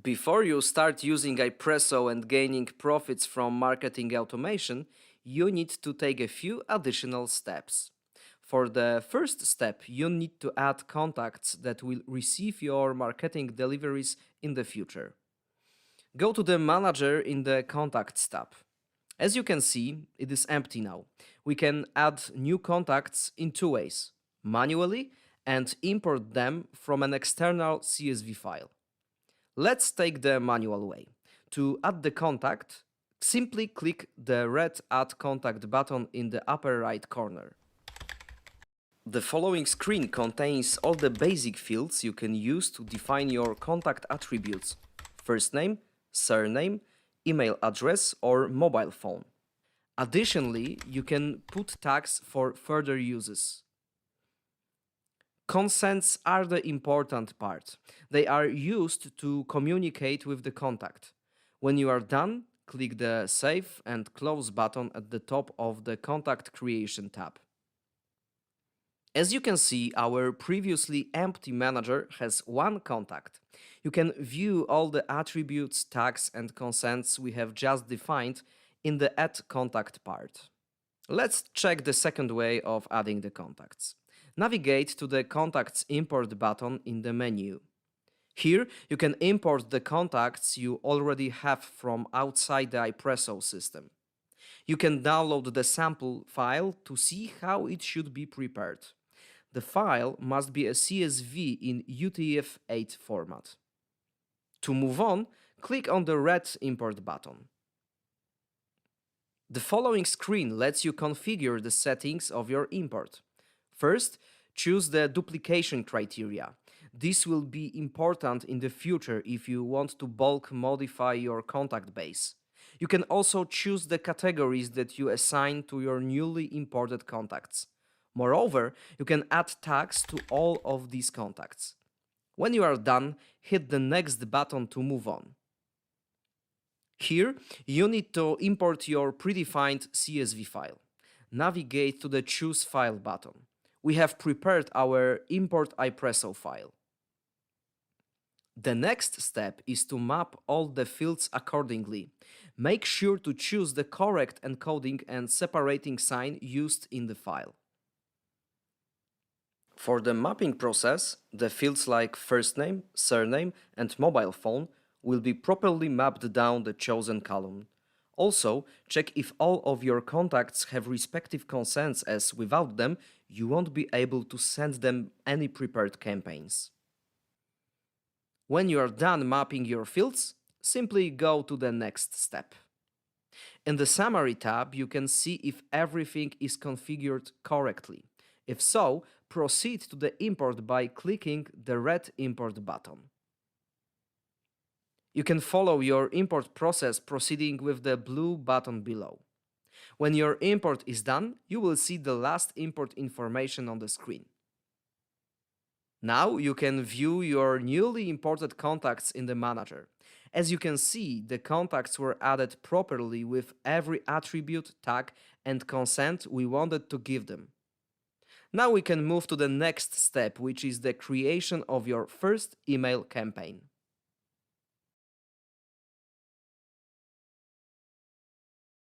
Before you start using iPresso and gaining profits from marketing automation, you need to take a few additional steps. For the first step, you need to add contacts that will receive your marketing deliveries in the future. Go to the Manager in the Contacts tab. As you can see, it is empty now. We can add new contacts in two ways: manually and import them from an external CSV file. Let's take the manual way. To add the contact, simply click the red Add Contact button in the upper right corner. The following screen contains all the basic fields you can use to define your contact attributes: first name, surname, email address, or mobile phone. Additionally, you can put tags for further uses. Consents are the important part. They are used to communicate with the contact. When you are done, click the Save and Close button at the top of the Contact Creation tab. As you can see, our previously empty manager has one contact. You can view all the attributes, tags, and consents we have just defined in the Add Contact part. Let's check the second way of adding the contacts. Navigate to the Contacts Import button in the menu. Here, you can import the contacts you already have from outside the iPresso system. You can download the sample file to see how it should be prepared. The file must be a CSV in UTF-8 format. To move on, click on the red Import button. The following screen lets you configure the settings of your import. First, choose the duplication criteria. This will be important in the future if you want to bulk modify your contact base. You can also choose the categories that you assign to your newly imported contacts. Moreover, you can add tags to all of these contacts. When you are done, hit the Next button to move on. Here, you need to import your predefined CSV file. Navigate to the Choose File button. We have prepared our Import iPresso file. The next step is to map all the fields accordingly. Make sure to choose the correct encoding and separating sign used in the file. For the mapping process, the fields like first name, surname, and mobile phone will be properly mapped down the chosen column. Also, check if all of your contacts have respective consents, as without them, you won't be able to send them any prepared campaigns. When you are done mapping your fields, simply go to the next step. In the Summary tab, you can see if everything is configured correctly. If so, proceed to the import by clicking the red Import button. You can follow your import process proceeding with the blue button below. When your import is done, you will see the last import information on the screen. Now you can view your newly imported contacts in the manager. As you can see, the contacts were added properly with every attribute, tag, and consent we wanted to give them. Now we can move to the next step, which is the creation of your first email campaign.